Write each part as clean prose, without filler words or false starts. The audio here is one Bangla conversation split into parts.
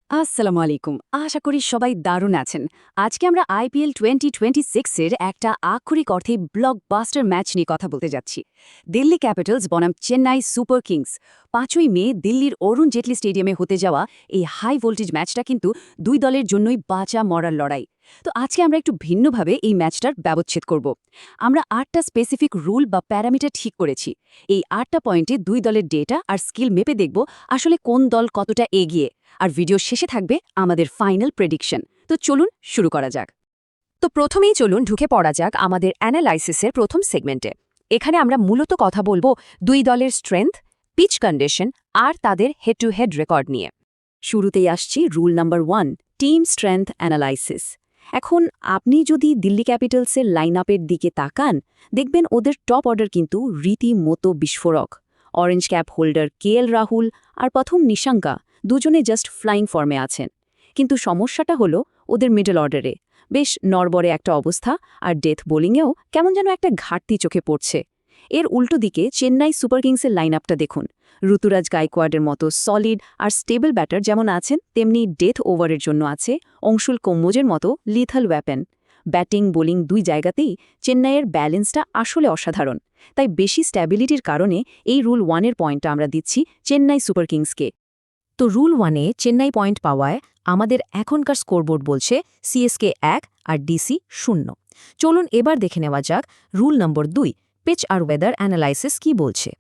আসসালামু আলাইকুম। আশা করি সবাই দারুণ আছেন। আজকে আমরা আইপিএল 2026 এর একটা আক্ষরিক অর্থে ব্লকবাস্টার ম্যাচ নিয়ে কথা বলতে যাচ্ছি। দিল্লি ক্যাপিটালস বনাম চেন্নাই সুপার কিংস। ৫ই মে দিল্লির অরুণ জেটলি স্টেডিয়ামে হতে যাওয়া এই হাই ভোল্টেজ ম্যাচটা কিন্তু দুই দলের জন্যই বাঁচা মরার লড়াই। তো আজকে আমরা একটু ভিন্নভাবে এই ম্যাচটার ব্যবচ্ছেদ করব। আমরা ৮টা স্পেসিফিক রুল বা প্যারামিটার ঠিক করেছি। এই ৮টা পয়েন্টে দুই দলের ডেটা আর স্কিল মেপে দেখব আসলে কোন দল কতটা এগিয়ে। আর ভিডিও শেষে থাকবে আমাদের ফাইনাল প্রেডিকশন। তো চলুন শুরু করা যাক। তো প্রথমেই চলুন ঢুকে পড়া যাক আমাদের অ্যানালাইসিসের প্রথম সেগমেন্টে। এখানে আমরা মূলত কথা বলবো দুই দলের স্ট্রেংথ, পিচ কন্ডিশন আর তাদের হেড টু হেড রেকর্ড নিয়ে। শুরুতেই আসছি rule number 1, team strength analysis. এখন আপনি যদি দিল্লি ক্যাপিটালসের লাইন আপের দিকে তাকান, দেখবেন ওদের টপ অর্ডার কিন্তু রীতিমতো বিস্ফোরক। Orange cap holder KL Rahul আর প্রথম নিশাঙ্কা দুজনে জাস্ট ফ্লাইং ফর্মে আছেন। কিন্তু সমস্যাটা হলো ওদের মিডল অর্ডারে বেশ নড়বড়ে একটা অবস্থা, আর ডেথ বোলিংয়েও কেমন যেন একটা ঘাটতি চোখে পড়ছে। এর উল্টো দিকে চেন্নাই সুপার কিংসের লাইন আপটা দেখুন। ঋতুরাজ গায়কোয়াড়ের মতো সলিড আর স্টেবল ব্যাটার যেমন আছেন, তেমনি ডেথ ওভারের জন্য আছে অংশুল কম্বোজের মতো লিথাল ওয়েপেন। ব্যাটিং বোলিং দুই জায়গাতেই চেন্নাইয়ের ব্যালেন্সটা আসলে অসাধারণ। তাই বেশি স্ট্যাবিলিটির কারণে এই রুল 1-এর পয়েন্টটা আমরা দিচ্ছি চেন্নাই সুপার কিংসকে। তো রুল 1-এ চেন্নাই পয়েন্ট পাওয়ায় আমাদের এখনকার স্কোরবোর্ড বলছে সিএসকে 1 আর ডিসি 0। চলুন এবার দেখে নেওয়া যাক রুল নম্বর 2, পিচ আর ওয়েদার অ্যানালাইসিস কি বলছে।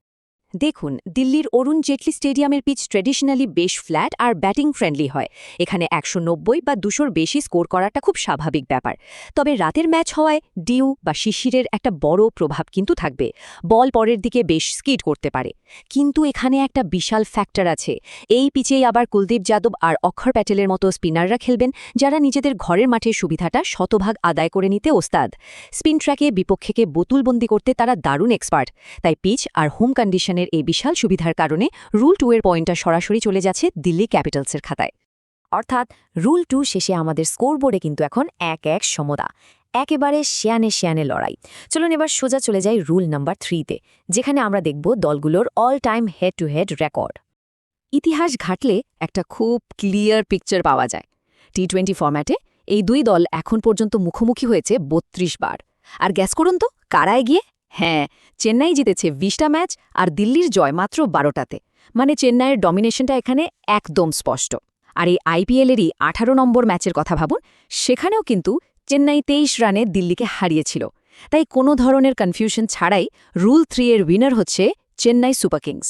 দেখুন, দিল্লির অরুণ জেটলি স্টেডিয়ামের পিচ ট্র্যাডিশনালি বেশ ফ্ল্যাট আর ব্যাটিং ফ্রেন্ডলি হয়। এখানে ১৯০ বা ২০০-র বেশি স্কোর করাটা খুব স্বাভাবিক ব্যাপার। তবে রাতের ম্যাচ হওয়ায় ডিউ বা শিশিরের একটা বড় প্রভাব কিন্তু থাকবে। বল পরের দিকে বেশ স্কিড করতে পারে। কিন্তু এখানে একটা বিশাল ফ্যাক্টর আছে। এই পিচেই আবার কুলদীপ যাদব আর অক্ষর প্যাটেলের মতো স্পিনাররা খেলবেন, যারা নিজেদের ঘরের মাঠের সুবিধাটা শতভাগ আদায় করে নিতে ওস্তাদ। স্পিন ট্র্যাকে বিপক্ষকে বোতলবন্দি করতে তারা দারুণ এক্সপার্ট। তাই পিচ আর হোম কন্ডিশনের এই বিশাল সুবিধার কারণে রুল 2-এর পয়েন্টটা সরাসরি চলে যাচ্ছে দিল্লি ক্যাপিটালসের খাতায়। অর্থাৎ রুল 2 শেষে আমাদের স্কোরবোর্ডে কিন্তু এখন ১-১ সমতা। একেবারে শিয়ানে লড়াই। চলুন এবার সোজা চলে যাই রুল নাম্বার 3-তে, যেখানে আমরা দেখব দলগুলোর all time head to head record. ইতিহাস ঘাটলে একটা খুব ক্লিয়ার পিকচার পাওয়া যায়। টি-20 ফরম্যাটে এই দুই দল এখন পর্যন্ত মুখোমুখি হয়েছে ৩২ বার। আর গ্যাস করুন তো কারা এগিয়ে? হ্যাঁ, চেন্নাই জিতেছে ২০টা ম্যাচ আর দিল্লির জয় মাত্র ১২টাতে। মানে চেন্নাইয়ের ডমিনেশনটা এখানে একদম স্পষ্ট। আর এই আইপিএলেরই ১৮ নম্বর ম্যাচের কথা ভাবুন, সেখানেও কিন্তু চেন্নাই ২৩ রানে দিল্লিকে হারিয়েছিল। তাই কোনো ধরনের কনফিউশন ছাড়াই রুল 3-এর উইনার হচ্ছে চেন্নাই সুপার কিংস।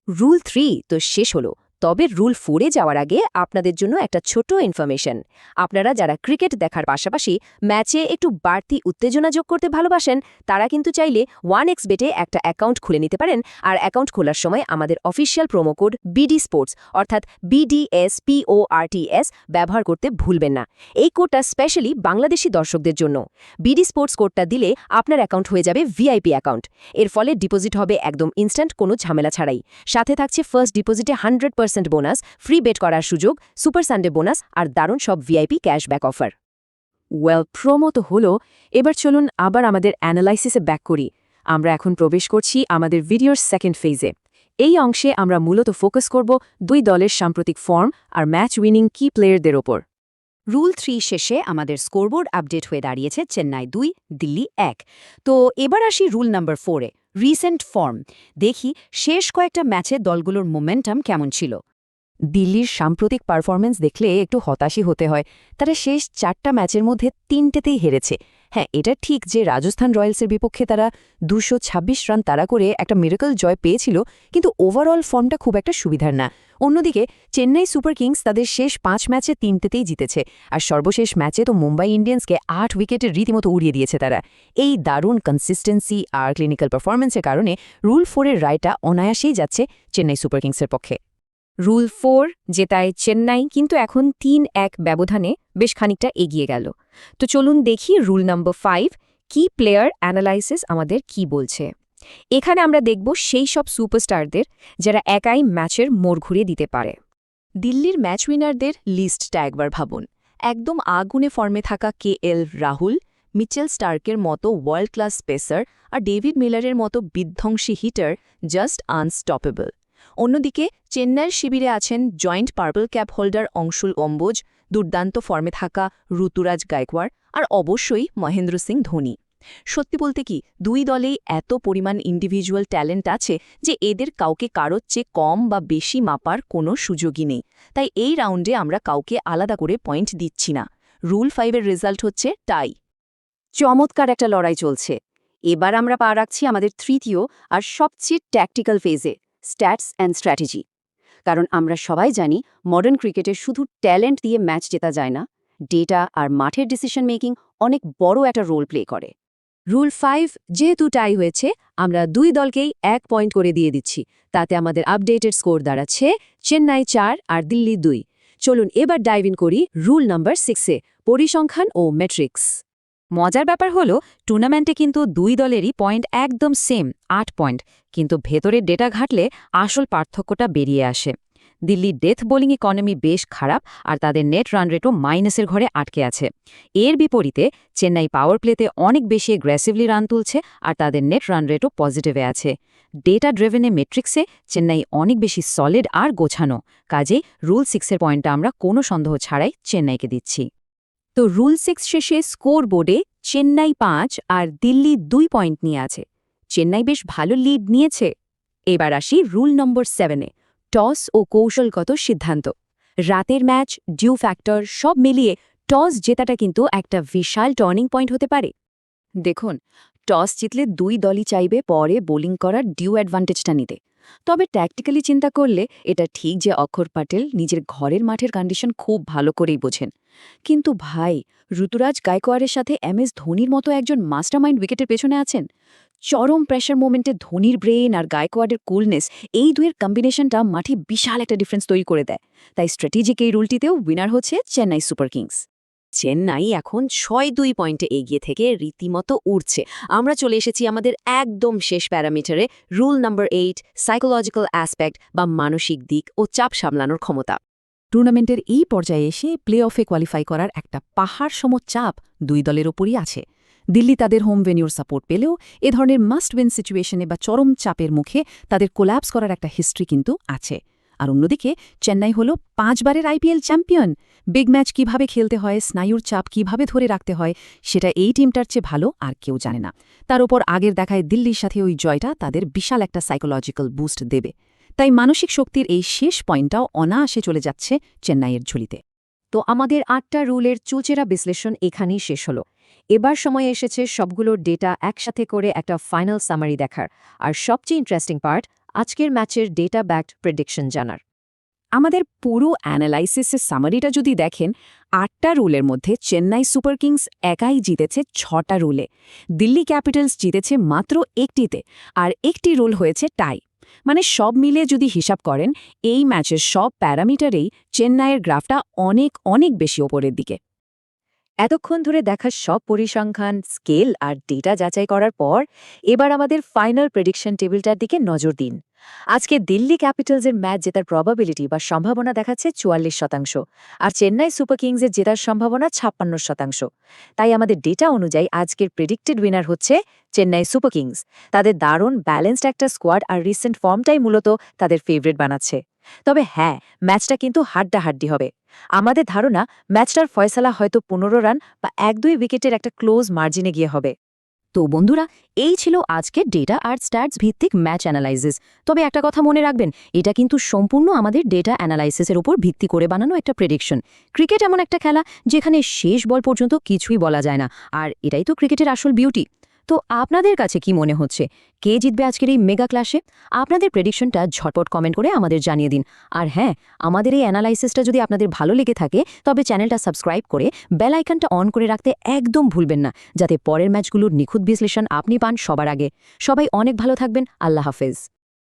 রুল 3 তো শেষ হলো, তবে রুল 4-এ যাওয়ার আগে আপনাদের জন্য একটা ছোট ইনফরমেশন। আপনারা যারা ক্রিকেট দেখার পাশাপাশি ম্যাচে একটু বাড়তি উত্তেজনা যোগ করতে ভালোবাসেন, তারা কিন্তু চাইলে 1xBet-এ একটা অ্যাকাউন্ট খুলে নিতে পারেন। আর অ্যাকাউন্ট খোলার সময় আমাদের official promo code BD sports অর্থাৎ BDSPORTS ব্যবহার করতে ভুলবেন না। এই কোডটা স্পেশালি বাংলাদেশি দর্শকদের জন্য। বিডি স্পোর্টস কোডটা দিলে আপনার অ্যাকাউন্ট হয়ে যাবে ভিআইপি অ্যাকাউন্ট। এর ফলে ডিপোজিট হবে একদম ইনস্ট্যান্ট, কোনো ঝামেলা ছাড়াই। সাথে থাকছে ফার্স্ট ডিপোজিটে 100% বোনাস, ফ্রি বেট করার সুযোগ, সুপার সানডে বোনাস আর দারুণ সব ভিআইপি ক্যাশব্যাক অফার। প্রোমো তো হলো, এবার চলুন আবার আমাদের অ্যানালাইসিসে ব্যাক করি। আমরা এখন প্রবেশ করছি আমাদের ভিডিওর সেকেন্ড ফেজে। এই অংশে আমরা মূলত ফোকাস করব দুই দলের সাম্প্রতিক ফর্ম আর ম্যাচ উইনিং কি প্লেয়ারদের ওপর। রুল 3 শেষে আমাদের স্কোরবোর্ড আপডেট হয়ে দাঁড়িয়েছে চেন্নাই 2, দিল্লি 1। তো এবার আসি রুল নাম্বার 4-এ, রিসেন্ট ফর্ম। দেখি শেষ কয়েকটা ম্যাচে দলগুলোর মোমেন্টাম কেমন ছিল। দিল্লির সাম্প্রতিক পারফরমেন্স দেখলে একটু হতাশই হতে হয়। তারা শেষ 4টা ম্যাচের মধ্যে 3টেতেই হেরেছে। হ্যাঁ, এটা ঠিক যে রাজস্থান রয়্যালসের বিপক্ষে তারা ২২৬ রান তাড়া করে একটা মিরাকল জয় পেয়েছিল, কিন্তু ওভারঅল ফর্মটা খুব একটা সুবিধার না। অন্যদিকে চেন্নাই সুপার কিংস তাদের শেষ 5 ম্যাচে 3টেতেই জিতেছে, আর সর্বশেষ ম্যাচে তো মুম্বাই ইন্ডিয়ান্সকে 8 উইকেটের রীতিমতো উড়িয়ে দিয়েছে তারা। এই দারুণ কনসিস্টেন্সি আর ক্লিনিক্যাল পারফরমেন্সের কারণে রুল 4-এর রায়টা অনায়াসেই যাচ্ছে চেন্নাই সুপার কিংসের পক্ষে। রুল 4 জেতায় চেন্নাই, কিন্তু এখন ৩-১ ব্যবধানে বেশ খানিকটা এগিয়ে গেল। তো চলুন দেখি রুল নাম্বার 5, কি প্লেয়ার অ্যানালাইসিস আমাদের কি বলছে। এখানে আমরা দেখব সেই সব সুপারস্টারদের যারা একাই ম্যাচের মোড় ঘুরিয়ে দিতে পারে। দিল্লির ম্যাচ উইনারদের লিস্টটা একবার ভাবুন। একদম আগুনে ফর্মে থাকা কেএল রাহুল, মিচেল স্টার্কের মতো ওয়ার্ল্ড ক্লাস পেসার আর ডেভিড মিলারের মতো বিধ্বংসী হিটার জাস্ট আনস্টপেবল। অন্যদিকে চেন্নাইয়ের শিবিরে আছেন joint purple cap holder Anshul অম্বোজ, দুর্দান্ত ফর্মে থাকা ঋতুরাজ গায়কোয়াড় আর অবশ্যই মহেন্দ্র সিং ধোনি। সত্যি বলতে কি, দুই দলেই এত পরিমাণ ইন্ডিভিজুয়াল ট্যালেন্ট আছে যে এদের কাউকে কারোর চেয়ে কম বা বেশি মাপার কোনো সুযোগই নেই। তাই এই রাউন্ডে আমরা কাউকে আলাদা করে পয়েন্ট দিচ্ছি না। রুল 5-এর রেজাল্ট হচ্ছে টাই। চমৎকার একটা লড়াই চলছে। এবার আমরা পা রাখছি আমাদের তৃতীয় আর সবচেয়ে ট্যাকটিক্যাল ফেজে, স্ট্যাটস অ্যান্ড স্ট্র্যাটেজি। কারণ আমরা সবাই জানি মডার্ন ক্রিকেটে শুধু ট্যালেন্ট দিয়ে ম্যাচ জেতা যায় না, ডেটা আর মাঠের ডিসিশন মেকিং অনেক বড় একটা রোল প্লে করে। রুল 5 যেহেতু টাই হয়েছে, আমরা দুই দলকেই 1 পয়েন্ট করে দিয়ে দিচ্ছি। তাতে আমাদের আপডেটেড স্কোর দাঁড়াচ্ছে চেন্নাই 4 আর দিল্লি 2। চলুন এবার ডাইভ ইন করি রুল নাম্বার 6-এ, পরিসংখ্যান ও মেট্রিক্স। মজার ব্যাপার হলো, টুর্নামেন্টে কিন্তু দুই দলেরই পয়েন্ট একদম সেম, 8 পয়েন্ট, কিন্তু ভেতরের ডেটা ঘাটলে আসল পার্থক্যটা বেরিয়ে আসে। দিল্লির ডেথ বোলিং ইকোনমি বেশ খারাপ আর তাদের নেট রান রেটও মাইনাসের ঘরে আটকে আছে। এর বিপরীতে চেন্নাই পাওয়ার প্লেতে অনেক বেশি অ্যাগ্রেসিভলি রান তুলছে আর তাদের নেট রান রেটও পজিটিভে আছে। ডেটা ড্রিভেনে মেট্রিক্সে চেন্নাই অনেক বেশি সলিড আর গোছানো, কাজেই রুল 6-এর পয়েন্টটা আমরা কোনো সন্দেহ ছাড়াই চেন্নাইকে দিচ্ছি। তো রুল 6 শেষে স্কোর বোর্ডে চেন্নাই 5 আর দিল্লি 2 পয়েন্ট নিয়ে আছে। চেন্নাই বেশ ভালো লিড নিয়েছে। এবার আসি রুল নম্বর 7-এ, টস ও কৌশলগত সিদ্ধান্ত। রাতের ম্যাচ, ডিউ ফ্যাক্টর সব মিলিয়ে টস জেতাটা কিন্তু একটা বিশাল টার্নিং পয়েন্ট হতে পারে। দেখুন, টস জিতলে দুই দলই চাইবে পরে বোলিং করার ডিউ অ্যাডভান্টেজটা নিতে। তবে ট্যাকটিক্যালি চিন্তা করলে এটা ঠিক যে অক্ষর প্যাটেল নিজের ঘরের মাঠের কন্ডিশন খুব ভালো করেই বোঝেন। কিন্তু ভাই, ঋতুরাজ গায়কোয়াড়ের সাথে MS ধোনির মতো একজন মাস্টারমাইন্ড উইকেটের পেছনে আছেন। চরম প্রেশার মোমেন্টে ধোনির ব্রেন আর গায়কোয়াড়ের কুলনেস, এই দুয়ের কম্বিনেশনটা মাঠে বিশাল একটা ডিফারেন্স তৈরি করে দেয়। তাই স্ট্র্যাটেজিক এই রুলটিতেও উইনার হচ্ছে চেন্নাই সুপার কিংস। চেন্নাই এখন 6-2 পয়েন্টে এগিয়ে থেকে রীতিমতো উড়ছে। আমরা চলে এসেছি আমাদের একদম শেষ প্যারামিটারে, রুল নাম্বার 8, সাইকোলজিক্যাল অ্যাসপেক্ট বা মানসিক দিক ও চাপ সামলানোর ক্ষমতা। টুর্নামেন্টের এই পর্যায়ে এসে প্লে অফে কোয়ালিফাই করার একটা পাহাড় সম চাপ দুই দলের ওপরই আছে। দিল্লি তাদের হোম ভেন্যুর সাপোর্ট পেলেও এ ধরনের মাস্ট উইন সিচুয়েশনে বা চরম চাপের মুখে তাদের কোল্যাপস করার একটা হিস্ট্রি কিন্তু আছে। আর অন্যদিকে চেন্নাই হল 5 বারের IPL চ্যাম্পিয়ন। বিগ ম্যাচ কিভাবে খেলতে হয়, স্নায়ুর চাপ কিভাবে ধরে রাখতে হয়, সেটা এই টিমটার চেয়ে ভালো আর কেউ জানে না। তার উপর আগের দেখায় দিল্লির সাথে ওই জয়টা তাদের বিশাল একটা সাইকোলজিক্যাল বুস্ট দেবে। তাই মানসিক শক্তির এই শেষ পয়েন্টটাও অনায়াসে চলে যাচ্ছে চেন্নাইয়ের ঝুলিতে। তো আমাদের 8টা রুলের চুচেরা বিশ্লেষণ এখানেই শেষ হলো। এবার সময় এসেছে সবগুলোর ডেটা একসাথে করে একটা ফাইনাল সামারি দেখার, আর সবচেয়ে ইন্টারেস্টিং পার্ট, আজকের ম্যাচের ডেটা ব্যাকড প্রেডিকশন জানার। আমাদের পুরো অ্যানালাইসিসের সামারিটা যদি দেখেন, 8টা রুলের মধ্যে চেন্নাই সুপার কিংস একাই জিতেছে 6টা রুলে, দিল্লি ক্যাপিটালস জিতেছে মাত্র 1টিতে, আর একটি রুল হয়েছে টাই। মানে সব মিলে যদি হিসাব করেন, এই ম্যাচের সব প্যারামিটারেই চেন্নাইয়ের গ্রাফটা অনেক অনেক বেশি ওপরের দিকে। এতক্ষণ ধরে দেখা সব পরিসংখ্যান, স্কেল আর ডেটা যাচাই করার পর এবার আমাদের ফাইনাল প্রেডিকশন টেবিলটার দিকে নজর দিন। আজকে দিল্লি ক্যাপিটালসের ম্যাচ জেতার প্রবাবিলিটি বা সম্ভাবনা দেখাচ্ছে 44%, আর চেন্নাই সুপার কিংসের জেতার সম্ভাবনা 56%। তাই আমাদের ডেটা অনুযায়ী আজকের প্রেডিক্টেড উইনার হচ্ছে চেন্নাই সুপার কিংস। তাদের দারুণ ব্যালেন্সড একটা স্কোয়াড আর রিসেন্ট ফর্মটাই মূলত তাদের ফেভারিট বানাচ্ছে। তবে হ্যাঁ, ম্যাচটা কিন্তু হাড্ডাহাড্ডি হবে। আমাদের ধারণা ম্যাচটার ফয়সালা হয়তো 15 রান বা 1-2 উইকেটের একটা ক্লোজ মার্জিনে গিয়ে হবে। তো বন্ধুরা, এই ছিল আজকে ডেটা আর স্ট্যাটস ভিত্তিক ম্যাচ অ্যানালাইসিস। তবে একটা কথা মনে রাখবেন, এটা কিন্তু সম্পূর্ণ আমাদের ডেটা অ্যানালাইসিসের উপর ভিত্তি করে বানানো একটা প্রেডিকশন। ক্রিকেট এমন একটা খেলা যেখানে শেষ বল পর্যন্ত কিছুই বলা যায় না, আর এটাই তো ক্রিকেটের আসল বিউটি। তো আপনাদের কাছে কি মনে হচ্ছে, কে জিতবে আজকের এই মেগা ক্লাশে? আপনাদের প্রেডিকশনটা ঝটপট কমেন্ট করে আমাদের জানিয়ে দিন। আর হ্যাঁ, আমাদের এই অ্যানালাইসিসটা যদি আপনাদের ভালো লেগে থাকে, তবে চ্যানেলটা সাবস্ক্রাইব করে বেল আইকনটা অন করে রাখতে একদম ভুলবেন না, যাতে পরের ম্যাচগুলোর নিখুঁত বিশ্লেষণ আপনি পান সবার আগে। সবাই অনেক ভালো থাকবেন। আল্লাহ হাফেজ।